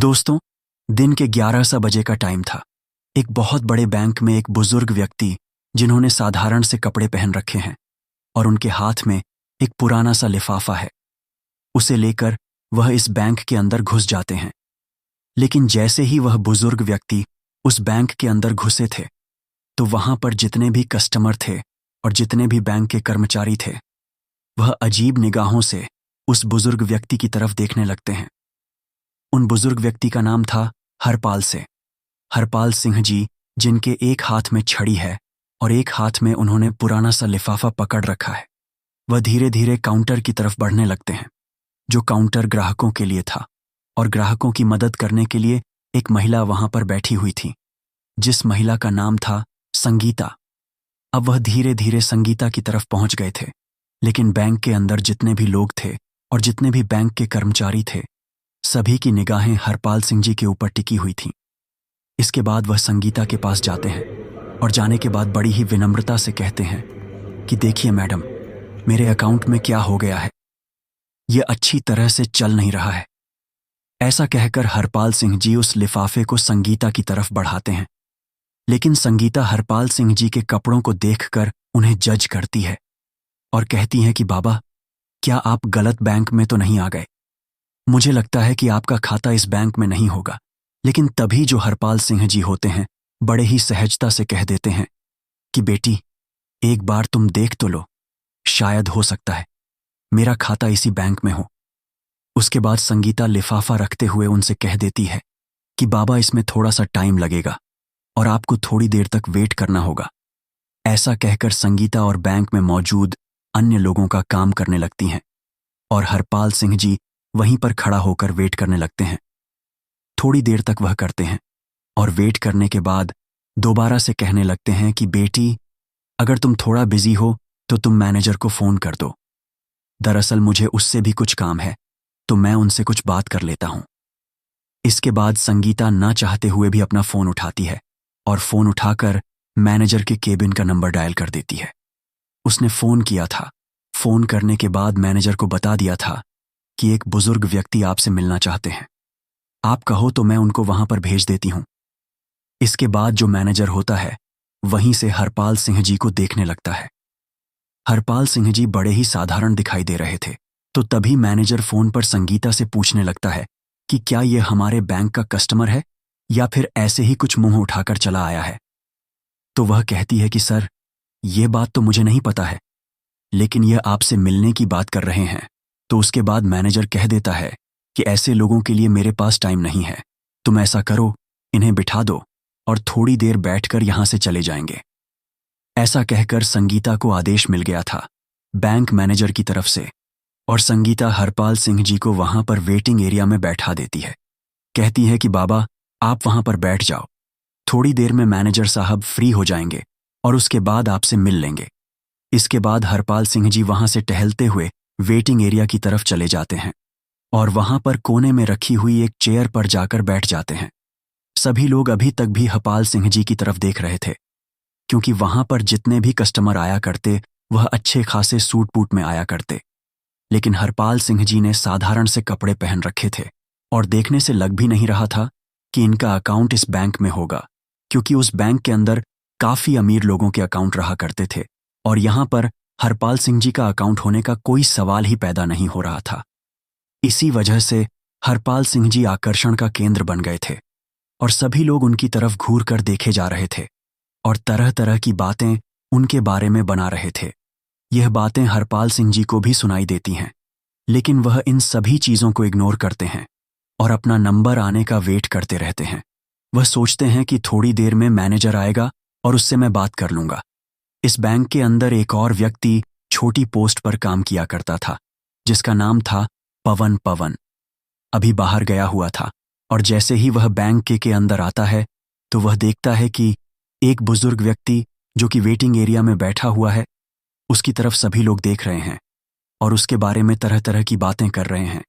दोस्तों, दिन के 11 बजे का टाइम था। एक बहुत बड़े बैंक में एक बुजुर्ग व्यक्ति, जिन्होंने साधारण से कपड़े पहन रखे हैं और उनके हाथ में एक पुराना सा लिफाफा है, उसे लेकर वह इस बैंक के अंदर घुस जाते हैं। लेकिन जैसे ही वह बुजुर्ग व्यक्ति उस बैंक के अंदर घुसे थे, तो वहां पर जितने भी कस्टमर थे और जितने भी बैंक के कर्मचारी थे, वह अजीब निगाहों से उस बुजुर्ग व्यक्ति की तरफ देखने लगते हैं। उन बुजुर्ग व्यक्ति का नाम था हरपाल से। हरपाल सिंह जी, जिनके एक हाथ में छड़ी है और एक हाथ में उन्होंने पुराना सा लिफाफा पकड़ रखा है। वह धीरे धीरे काउंटर की तरफ बढ़ने लगते हैं, जो काउंटर ग्राहकों के लिए था, और ग्राहकों की मदद करने के लिए एक महिला वहां पर बैठी हुई थी, जिस महिला का नाम था संगीता। अब वह धीरे धीरे संगीता की तरफ पहुंच गए थे, लेकिन बैंक के अंदर जितने भी लोग थे और जितने भी बैंक के कर्मचारी थे, सभी की निगाहें हरपाल सिंह जी के ऊपर टिकी हुई थीं। इसके बाद वह संगीता के पास जाते हैं और जाने के बाद बड़ी ही विनम्रता से कहते हैं कि देखिए मैडम, मेरे अकाउंट में क्या हो गया है, यह अच्छी तरह से चल नहीं रहा है। ऐसा कहकर हरपाल सिंह जी उस लिफाफे को संगीता की तरफ बढ़ाते हैं, लेकिन संगीता हरपाल सिंह जी के कपड़ों को देखकर उन्हें जज करती है और कहती हैं कि बाबा, क्या आप गलत बैंक में तो नहीं आ गए? मुझे लगता है कि आपका खाता इस बैंक में नहीं होगा। लेकिन तभी जो हरपाल सिंह जी होते हैं, बड़े ही सहजता से कह देते हैं कि बेटी, एक बार तुम देख तो लो, शायद हो सकता है मेरा खाता इसी बैंक में हो। उसके बाद संगीता लिफाफा रखते हुए उनसे कह देती है कि बाबा, इसमें थोड़ा सा टाइम लगेगा और आपको थोड़ी देर तक वेट करना होगा। ऐसा कहकर संगीता और बैंक में मौजूद अन्य लोगों का काम करने लगती हैं और हरपाल सिंह जी वहीं पर खड़ा होकर वेट करने लगते हैं। थोड़ी देर तक वह करते हैं और वेट करने के बाद दोबारा से कहने लगते हैं कि बेटी, अगर तुम थोड़ा बिजी हो तो तुम मैनेजर को फोन कर दो। दरअसल मुझे उससे भी कुछ काम है, तो मैं उनसे कुछ बात कर लेता हूं। इसके बाद संगीता ना चाहते हुए भी अपना फोन उठाती है और फोन उठाकर मैनेजर के केबिन का नंबर डायल कर देती है। उसने फोन किया था। फोन करने के बाद मैनेजर को बता दिया था कि एक बुजुर्ग व्यक्ति आपसे मिलना चाहते हैं, आप कहो तो मैं उनको वहां पर भेज देती हूं। इसके बाद जो मैनेजर होता है, वहीं से हरपाल सिंह जी को देखने लगता है। हरपाल सिंह जी बड़े ही साधारण दिखाई दे रहे थे, तो तभी मैनेजर फोन पर संगीता से पूछने लगता है कि क्या यह हमारे बैंक का कस्टमर है या फिर ऐसे ही कुछ मुंह उठाकर चला आया है। तो वह कहती है कि सर, यह बात तो मुझे नहीं पता है, लेकिन यह आपसे मिलने की बात कर रहे हैं। तो उसके बाद मैनेजर कह देता है कि ऐसे लोगों के लिए मेरे पास टाइम नहीं है, तुम ऐसा करो, इन्हें बिठा दो और थोड़ी देर बैठकर यहां से चले जाएंगे। ऐसा कहकर संगीता को आदेश मिल गया था बैंक मैनेजर की तरफ से, और संगीता हरपाल सिंह जी को वहां पर वेटिंग एरिया में बैठा देती है। कहती है कि बाबा, आप वहां पर बैठ जाओ, थोड़ी देर में मैनेजर साहब फ्री हो जाएंगे और उसके बाद आपसे मिल लेंगे। इसके बाद हरपाल सिंह जी वहां से टहलते हुए वेटिंग एरिया की तरफ चले जाते हैं और वहां पर कोने में रखी हुई एक चेयर पर जाकर बैठ जाते हैं। सभी लोग अभी तक भी हरपाल सिंह जी की तरफ देख रहे थे, क्योंकि वहां पर जितने भी कस्टमर आया करते, वह अच्छे खासे सूट बूट में आया करते। लेकिन हरपाल सिंह जी ने साधारण से कपड़े पहन रखे थे और देखने से लग भी नहीं रहा था कि इनका अकाउंट इस बैंक में होगा, क्योंकि उस बैंक के अंदर काफी अमीर लोगों के अकाउंट रहा करते थे और यहां पर हरपाल सिंह जी का अकाउंट होने का कोई सवाल ही पैदा नहीं हो रहा था। इसी वजह से हरपाल सिंह जी आकर्षण का केंद्र बन गए थे और सभी लोग उनकी तरफ घूर कर देखे जा रहे थे और तरह तरह की बातें उनके बारे में बना रहे थे। यह बातें हरपाल सिंह जी को भी सुनाई देती हैं, लेकिन वह इन सभी चीजों को इग्नोर करते हैं और अपना नंबर आने का वेट करते रहते हैं। वह सोचते हैं कि थोड़ी देर में मैनेजर आएगा और उससे मैं बात कर लूंगा। इस बैंक के अंदर एक और व्यक्ति छोटी पोस्ट पर काम किया करता था, जिसका नाम था पवन। अभी बाहर गया हुआ था और जैसे ही वह बैंक के अंदर आता है, तो वह देखता है कि एक बुजुर्ग व्यक्ति जो कि वेटिंग एरिया में बैठा हुआ है, उसकी तरफ सभी लोग देख रहे हैं और उसके बारे में तरह तरह की बातें कर रहे हैं।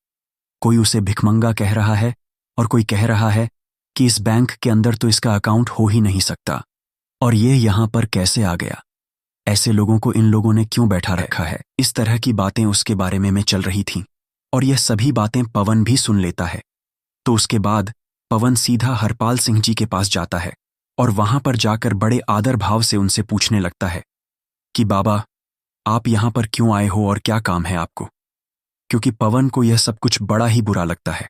कोई उसे भिखमंगा कह रहा है और कोई कह रहा है कि इस बैंक के अंदर तो इसका अकाउंट हो ही नहीं सकता और ये यहां पर कैसे आ गया, ऐसे लोगों को इन लोगों ने क्यों बैठा रखा है। इस तरह की बातें उसके बारे में चल रही थीं और यह सभी बातें पवन भी सुन लेता है। तो उसके बाद पवन सीधा हरपाल सिंह जी के पास जाता है और वहां पर जाकर बड़े आदर भाव से उनसे पूछने लगता है कि बाबा, आप यहां पर क्यों आए हो और क्या काम है आपको। क्योंकि पवन को यह सब कुछ बड़ा ही बुरा लगता है।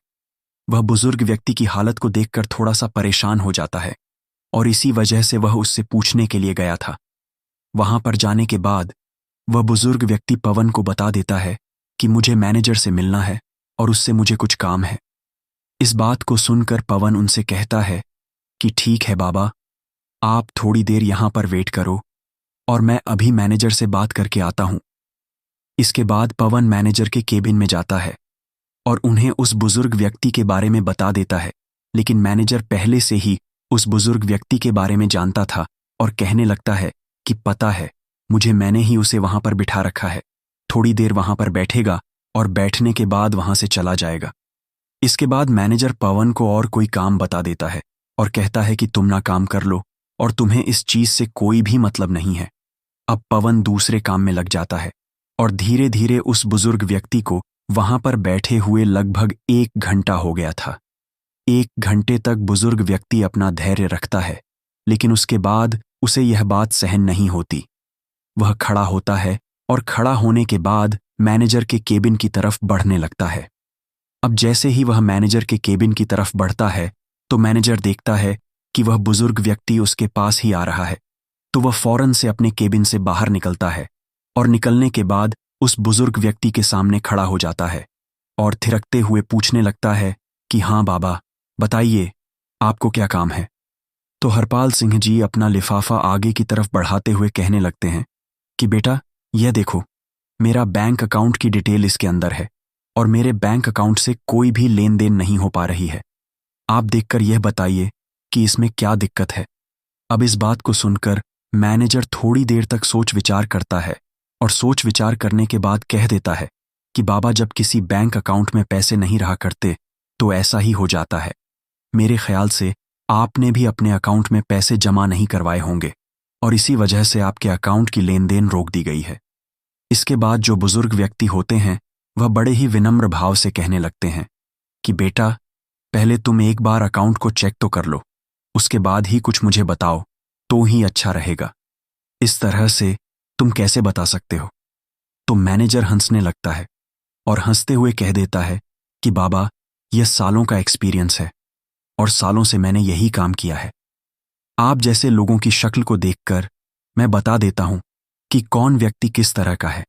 वह बुजुर्ग व्यक्ति की हालत को देखकर थोड़ा सा परेशान हो जाता है और इसी वजह से वह उससे पूछने के लिए गया था। वहां पर जाने के बाद वह बुजुर्ग व्यक्ति पवन को बता देता है कि मुझे मैनेजर से मिलना है और उससे मुझे कुछ काम है। इस बात को सुनकर पवन उनसे कहता है कि ठीक है बाबा, आप थोड़ी देर यहां पर वेट करो और मैं अभी मैनेजर से बात करके आता हूं। इसके बाद पवन मैनेजर के केबिन में जाता है और उन्हें उस बुजुर्ग व्यक्ति के बारे में बता देता है, लेकिन मैनेजर पहले से ही उस बुजुर्ग व्यक्ति के बारे में जानता था और कहने लगता है कि पता है मुझे, मैंने ही उसे वहां पर बिठा रखा है। थोड़ी देर वहां पर बैठेगा और बैठने के बाद वहां से चला जाएगा। इसके बाद मैनेजर पवन को और कोई काम बता देता है और कहता है कि तुम ना काम कर लो और तुम्हें इस चीज से कोई भी मतलब नहीं है। अब पवन दूसरे काम में लग जाता है और धीरे धीरे उस बुजुर्ग व्यक्ति को वहां पर बैठे हुए लगभग 1 घंटा हो गया था। 1 घंटे तक बुजुर्ग व्यक्ति अपना धैर्य रखता है, लेकिन उसके बाद उसे यह बात सहन नहीं होती। वह खड़ा होता है और खड़ा होने के बाद मैनेजर के केबिन की तरफ बढ़ने लगता है। अब जैसे ही वह मैनेजर के केबिन की तरफ बढ़ता है तो मैनेजर देखता है कि वह बुजुर्ग व्यक्ति उसके पास ही आ रहा है, तो वह फौरन से अपने केबिन से बाहर निकलता है और निकलने के बाद उस बुजुर्ग व्यक्ति के सामने खड़ा हो जाता है और थिरकते हुए पूछने लगता है कि हाँ बाबा, बताइए आपको क्या काम है। तो हरपाल सिंह जी अपना लिफाफा आगे की तरफ बढ़ाते हुए कहने लगते हैं कि बेटा, यह देखो, मेरा बैंक अकाउंट की डिटेल इसके अंदर है और मेरे बैंक अकाउंट से कोई भी लेन देन नहीं हो पा रही है। आप देखकर यह बताइए कि इसमें क्या दिक्कत है। अब इस बात को सुनकर मैनेजर थोड़ी देर तक सोच विचार करता है और सोच विचार करने के बाद कह देता है कि बाबा, जब किसी बैंक अकाउंट में पैसे नहीं रहा करते तो ऐसा ही हो जाता है। मेरे ख्याल से आपने भी अपने अकाउंट में पैसे जमा नहीं करवाए होंगे और इसी वजह से आपके अकाउंट की लेन देन रोक दी गई है। इसके बाद जो बुजुर्ग व्यक्ति होते हैं वह बड़े ही विनम्र भाव से कहने लगते हैं कि बेटा, पहले तुम एक बार अकाउंट को चेक तो कर लो, उसके बाद ही कुछ मुझे बताओ तो ही अच्छा रहेगा। इस तरह से तुम कैसे बता सकते हो। तो मैनेजर हंसने लगता है और हंसते हुए कह देता है कि बाबा, यह सालों का एक्सपीरियंस है और सालों से मैंने यही काम किया है। आप जैसे लोगों की शक्ल को देखकर मैं बता देता हूं कि कौन व्यक्ति किस तरह का है,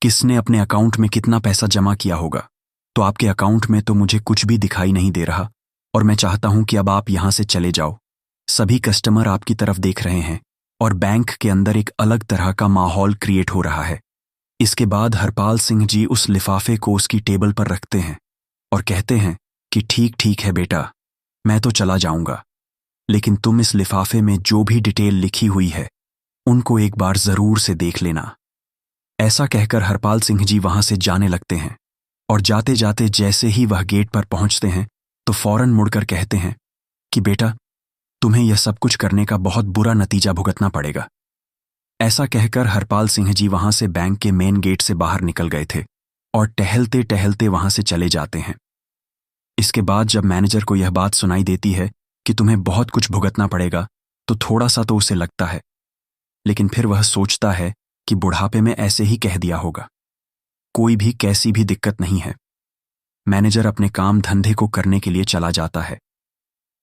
किसने अपने अकाउंट में कितना पैसा जमा किया होगा। तो आपके अकाउंट में तो मुझे कुछ भी दिखाई नहीं दे रहा और मैं चाहता हूं कि अब आप यहां से चले जाओ। सभी कस्टमर आपकी तरफ देख रहे हैं और बैंक के अंदर एक अलग तरह का माहौल क्रिएट हो रहा है। इसके बाद हरपाल सिंह जी उस लिफाफे को उसकी टेबल पर रखते हैं और कहते हैं कि ठीक ठीक है बेटा, मैं तो चला जाऊंगा, लेकिन तुम इस लिफाफे में जो भी डिटेल लिखी हुई है उनको एक बार जरूर से देख लेना। ऐसा कहकर हरपाल सिंह जी वहां से जाने लगते हैं और जाते जाते जैसे ही वह गेट पर पहुंचते हैं तो फौरन मुड़कर कहते हैं कि बेटा, तुम्हें यह सब कुछ करने का बहुत बुरा नतीजा भुगतना पड़ेगा। ऐसा कहकर हरपाल सिंह जी वहां से बैंक के मेन गेट से बाहर निकल गए थे और टहलते टहलते वहां से चले जाते हैं। इसके बाद जब मैनेजर को यह बात सुनाई देती है कि तुम्हें बहुत कुछ भुगतना पड़ेगा तो थोड़ा सा तो उसे लगता है, लेकिन फिर वह सोचता है कि बुढ़ापे में ऐसे ही कह दिया होगा, कोई भी कैसी भी दिक्कत नहीं है। मैनेजर अपने काम धंधे को करने के लिए चला जाता है।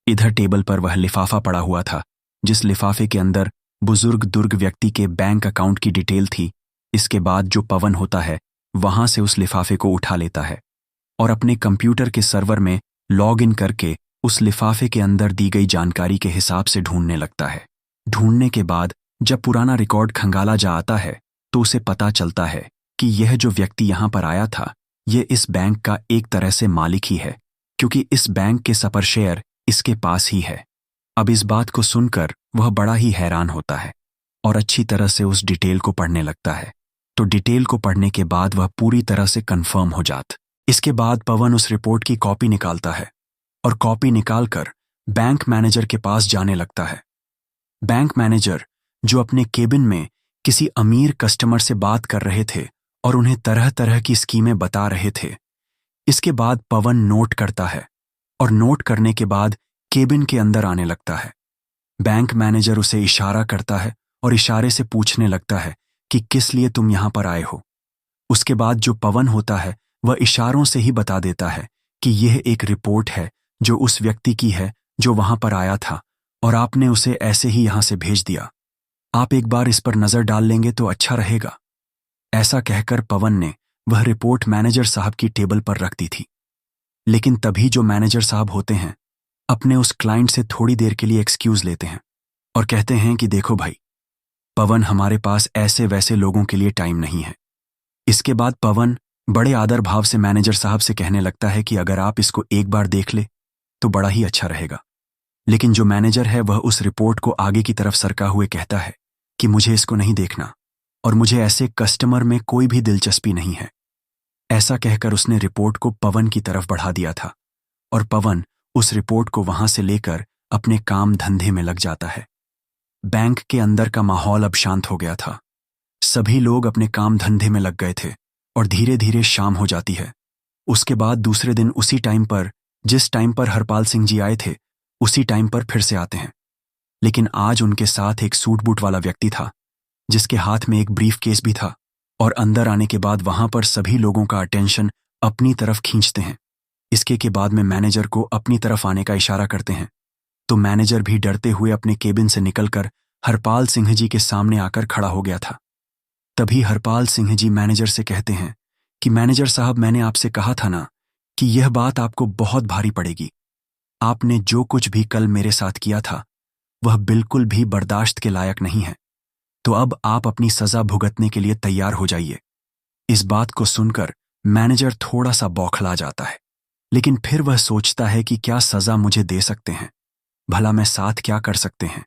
इधर टेबल पर वह लिफाफा पड़ा हुआ था जिस लिफाफे के अंदर बुजुर्ग व्यक्ति के बैंक अकाउंट की डिटेल थी। इसके बाद जो पवन होता है वहां से उस लिफाफे को उठा लेता है और अपने कंप्यूटर के सर्वर में लॉग इन करके उस लिफाफे के अंदर दी गई जानकारी के हिसाब से ढूंढने लगता है। ढूंढने के बाद जब पुराना रिकॉर्ड खंगाला जा आता है तो उसे पता चलता है कि यह जो व्यक्ति यहां पर आया था यह इस बैंक का एक तरह से मालिक ही है, क्योंकि इस बैंक के सपर शेयर इसके पास ही है। अब इस बात को सुनकर वह बड़ा ही हैरान होता है और अच्छी तरह से उस डिटेल को पढ़ने लगता है। तो डिटेल को पढ़ने के बाद वह पूरी तरह से कंफर्म हो जाता। इसके बाद पवन उस रिपोर्ट की कॉपी निकालता है और कॉपी निकालकर बैंक मैनेजर के पास जाने लगता है। बैंक मैनेजर जो अपने केबिन में किसी अमीर कस्टमर से बात कर रहे थे और उन्हें तरह तरह की स्कीमें बता रहे थे। इसके बाद पवन नोट करता है और नोट करने के बाद केबिन के अंदर आने लगता है। बैंक मैनेजर उसे इशारा करता है और इशारे से पूछने लगता है कि किस लिए तुम यहां पर आए हो। उसके बाद जो पवन होता है वह इशारों से ही बता देता है कि यह एक रिपोर्ट है जो उस व्यक्ति की है जो वहां पर आया था और आपने उसे ऐसे ही यहां से भेज दिया। आप एक बार इस पर नजर डाल लेंगे तो अच्छा रहेगा। ऐसा कहकर पवन ने वह रिपोर्ट मैनेजर साहब की टेबल पर रख दी थी। लेकिन तभी जो मैनेजर साहब होते हैं अपने उस क्लाइंट से थोड़ी देर के लिए एक्सक्यूज लेते हैं और कहते हैं कि देखो भाई, पवन, हमारे पास ऐसे वैसे लोगों के लिए टाइम नहीं है। इसके बाद पवन बड़े आदर भाव से मैनेजर साहब से कहने लगता है कि अगर आप इसको एक बार देख ले तो बड़ा ही अच्छा रहेगा। लेकिन जो मैनेजर है वह उस रिपोर्ट को आगे की तरफ सरका हुए कहता है कि मुझे इसको नहीं देखना और मुझे ऐसे कस्टमर में कोई भी दिलचस्पी नहीं है। ऐसा कहकर उसने रिपोर्ट को पवन की तरफ बढ़ा दिया था और पवन उस रिपोर्ट को वहां से लेकर अपने काम धंधे में लग जाता है। बैंक के अंदर का माहौल अब शांत हो गया था। सभी लोग अपने काम धंधे में लग गए थे और धीरे धीरे शाम हो जाती है। उसके बाद दूसरे दिन उसी टाइम पर, जिस टाइम पर हरपाल सिंह जी आए थे, उसी टाइम पर फिर से आते हैं। लेकिन आज उनके साथ एक सूट बूट वाला व्यक्ति था जिसके हाथ में एक ब्रीफ केस भी था और अंदर आने के बाद वहां पर सभी लोगों का अटेंशन अपनी तरफ खींचते हैं। इसके के बाद में मैनेजर को अपनी तरफ आने का इशारा करते हैं तो मैनेजर भी डरते हुए अपने केबिन से निकलकर हरपाल सिंह जी के सामने आकर खड़ा हो गया था। तभी हरपाल सिंह जी मैनेजर से कहते हैं कि मैनेजर साहब, मैंने आपसे कहा था ना कि यह बात आपको बहुत भारी पड़ेगी। आपने जो कुछ भी कल मेरे साथ किया था वह बिल्कुल भी बर्दाश्त के लायक नहीं है, तो अब आप अपनी सजा भुगतने के लिए तैयार हो जाइए। इस बात को सुनकर मैनेजर थोड़ा सा बौखला जाता है, लेकिन फिर वह सोचता है कि क्या सजा मुझे दे सकते हैं, भला मैं साथ क्या कर सकते हैं।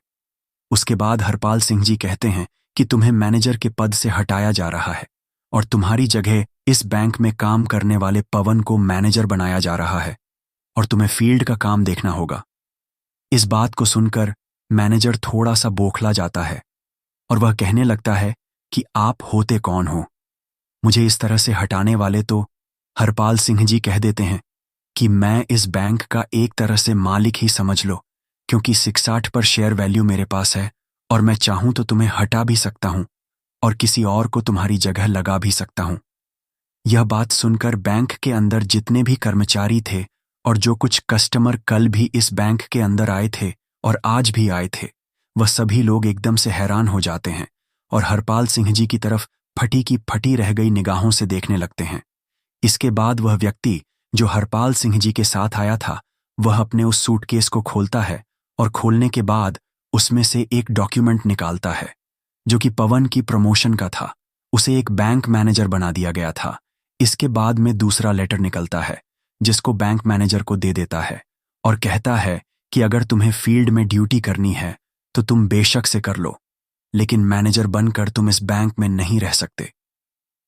उसके बाद हरपाल सिंह जी कहते हैं कि तुम्हें मैनेजर के पद से हटाया जा रहा है और तुम्हारी जगह इस बैंक में काम करने वाले पवन को मैनेजर बनाया जा रहा है और तुम्हें फील्ड का काम देखना होगा। इस बात को सुनकर मैनेजर थोड़ा सा बौखला जाता है और वह कहने लगता है कि आप होते कौन हो मुझे इस तरह से हटाने वाले। तो हरपाल सिंह जी कह देते हैं कि मैं इस बैंक का एक तरह से मालिक ही समझ लो, क्योंकि 66 पर शेयर वैल्यू मेरे पास है और मैं चाहूं तो तुम्हें हटा भी सकता हूं और किसी और को तुम्हारी जगह लगा भी सकता हूं। यह बात सुनकर बैंक के अंदर जितने भी कर्मचारी थे और जो कुछ कस्टमर कल भी इस बैंक के अंदर आए थे और आज भी आए थे, वह सभी लोग एकदम से हैरान हो जाते हैं और हरपाल सिंह जी की तरफ फटी की फटी रह गई निगाहों से देखने लगते हैं। इसके बाद वह व्यक्ति जो हरपाल सिंह जी के साथ आया था वह अपने उस सूटकेस को खोलता है और खोलने के बाद उसमें से एक डॉक्यूमेंट निकालता है जो कि पवन की प्रमोशन का था। उसे एक बैंक मैनेजर बना दिया गया था। इसके बाद में दूसरा लेटर निकलता है जिसको बैंक मैनेजर को दे देता है और कहता है कि अगर तुम्हें फील्ड में ड्यूटी करनी है तो तुम बेशक से कर लो, लेकिन मैनेजर बनकर तुम इस बैंक में नहीं रह सकते।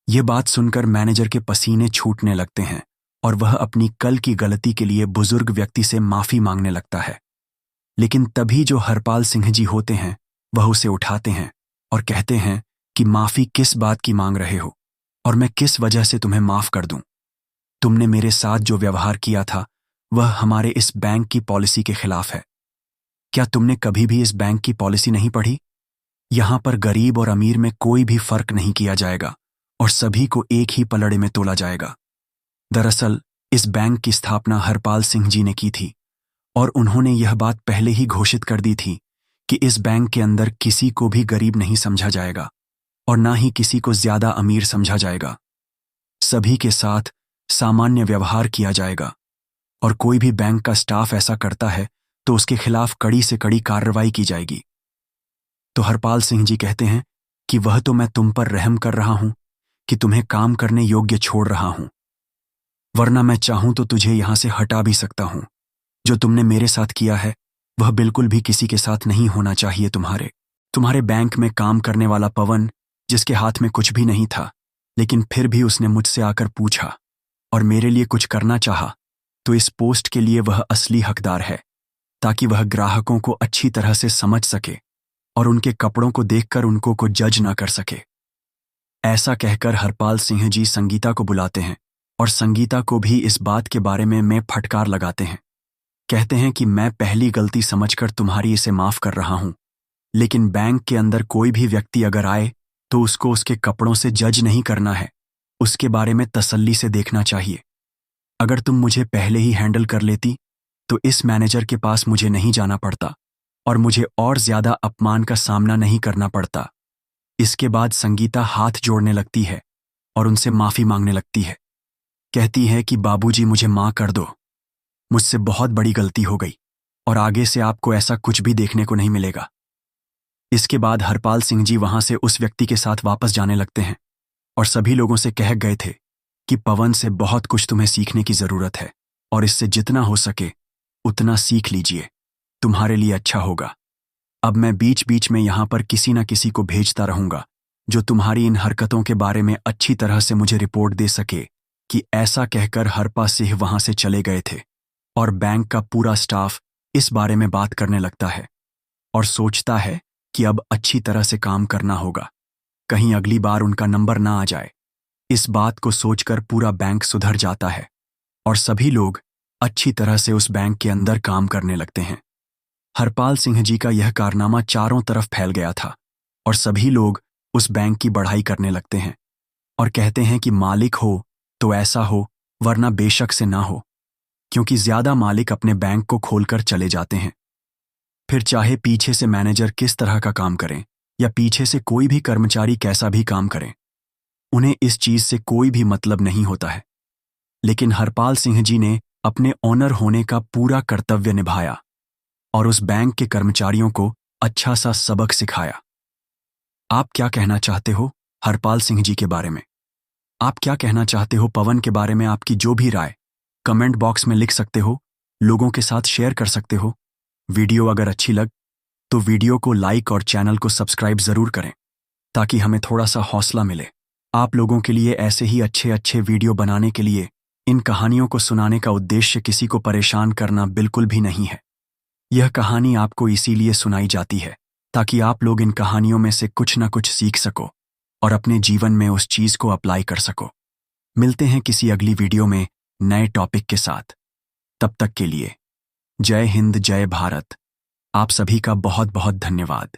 ये बात सुनकर मैनेजर के पसीने छूटने लगते हैं और वह अपनी कल की गलती के लिए बुजुर्ग व्यक्ति से माफी मांगने लगता है। लेकिन तभी जो हरपाल सिंह जी होते हैं वह उसे उठाते हैं और कहते हैं कि माफी किस बात की मांग रहे हो और मैं किस वजह से तुम्हें माफ कर दूं। तुमने मेरे साथ जो व्यवहार किया था वह हमारे इस बैंक की पॉलिसी के खिलाफ है। क्या तुमने कभी भी इस बैंक की पॉलिसी नहीं पढ़ी? यहां पर गरीब और अमीर में कोई भी फर्क नहीं किया जाएगा और सभी को एक ही पलड़े में तोला जाएगा। दरअसल इस बैंक की स्थापना हरपाल सिंह जी ने की थी और उन्होंने यह बात पहले ही घोषित कर दी थी कि इस बैंक के अंदर किसी को भी गरीब नहीं समझा जाएगा और ना ही किसी को ज्यादा अमीर समझा जाएगा। सभी के साथ सामान्य व्यवहार किया जाएगा और कोई भी बैंक का स्टाफ ऐसा करता है तो उसके खिलाफ कड़ी से कड़ी कार्रवाई की जाएगी। तो हरपाल सिंह जी कहते हैं कि वह तो मैं तुम पर रहम कर रहा हूं कि तुम्हें काम करने योग्य छोड़ रहा हूं, वरना मैं चाहूं तो तुझे यहां से हटा भी सकता हूं। जो तुमने मेरे साथ किया है वह बिल्कुल भी किसी के साथ नहीं होना चाहिए। तुम्हारे बैंक में काम करने वाला पवन, जिसके हाथ में कुछ भी नहीं था, लेकिन फिर भी उसने मुझसे आकर पूछा और मेरे लिए कुछ करना चाहा, तो इस पोस्ट के लिए वह असली हकदार है, ताकि वह ग्राहकों को अच्छी तरह से समझ सके और उनके कपड़ों को देखकर उनको को जज ना कर सके। ऐसा कहकर हरपाल सिंह जी संगीता को बुलाते हैं और संगीता को भी इस बात के बारे में फटकार लगाते हैं कहते हैं कि मैं पहली गलती समझकर तुम्हारी इसे माफ कर रहा हूं, लेकिन बैंक के अंदर कोई भी व्यक्ति अगर आए तो उसको उसके कपड़ों से जज नहीं करना है, उसके बारे में तसल्ली से देखना चाहिए। अगर तुम मुझे पहले ही हैंडल कर लेती तो इस मैनेजर के पास मुझे नहीं जाना पड़ता और मुझे और ज्यादा अपमान का सामना नहीं करना पड़ता। इसके बाद संगीता हाथ जोड़ने लगती है और उनसे माफी मांगने लगती है। कहती है कि बाबूजी मुझे मां कर दो, मुझसे बहुत बड़ी गलती हो गई और आगे से आपको ऐसा कुछ भी देखने को नहीं मिलेगा। इसके बाद हरपाल सिंह जी वहां से उस व्यक्ति के साथ वापस जाने लगते हैं और सभी लोगों से कह गए थे कि पवन से बहुत कुछ तुम्हें सीखने की जरूरत है और इससे जितना हो सके उतना सीख लीजिए, तुम्हारे लिए अच्छा होगा। अब मैं बीच बीच में यहां पर किसी न किसी को भेजता रहूंगा जो तुम्हारी इन हरकतों के बारे में अच्छी तरह से मुझे रिपोर्ट दे सके। कि ऐसा कहकर हरपा सिंह वहां से चले गए थे और बैंक का पूरा स्टाफ इस बारे में बात करने लगता है और सोचता है कि अब अच्छी तरह से काम करना होगा, कहीं अगली बार उनका नंबर ना आ जाए। इस बात को सोचकर पूरा बैंक सुधर जाता है और सभी लोग अच्छी तरह से उस बैंक के अंदर काम करने लगते हैं। हरपाल सिंह जी का यह कारनामा चारों तरफ फैल गया था और सभी लोग उस बैंक की बढ़ाई करने लगते हैं और कहते हैं कि मालिक हो तो ऐसा हो, वरना बेशक से ना हो, क्योंकि ज्यादा मालिक अपने बैंक को खोलकर चले जाते हैं। फिर चाहे पीछे से मैनेजर किस तरह का काम करें या पीछे से कोई भी कर्मचारी कैसा भी काम करें, उन्हें इस चीज से कोई भी मतलब नहीं होता है। लेकिन हरपाल सिंह जी ने अपने ऑनर होने का पूरा कर्तव्य निभाया और उस बैंक के कर्मचारियों को अच्छा सा सबक सिखाया। आप क्या कहना चाहते हो हरपाल सिंह जी के बारे में? आप क्या कहना चाहते हो पवन के बारे में? आपकी जो भी राय कमेंट बॉक्स में लिख सकते हो, लोगों के साथ शेयर कर सकते हो। वीडियो अगर अच्छी लग तो वीडियो को लाइक और चैनल को सब्सक्राइब जरूर करें ताकि हमें थोड़ा सा हौसला मिले। आप लोगों के लिए ऐसे ही अच्छे अच्छे वीडियो बनाने के लिए इन कहानियों को सुनाने का उद्देश्य किसी को परेशान करना बिल्कुल भी नहीं है। यह कहानी आपको इसीलिए सुनाई जाती है ताकि आप लोग इन कहानियों में से कुछ ना कुछ सीख सको और अपने जीवन में उस चीज को अप्लाई कर सको। मिलते हैं किसी अगली वीडियो में नए टॉपिक के साथ। तब तक के लिए जय हिंद, जय भारत। आप सभी का बहुत बहुत धन्यवाद।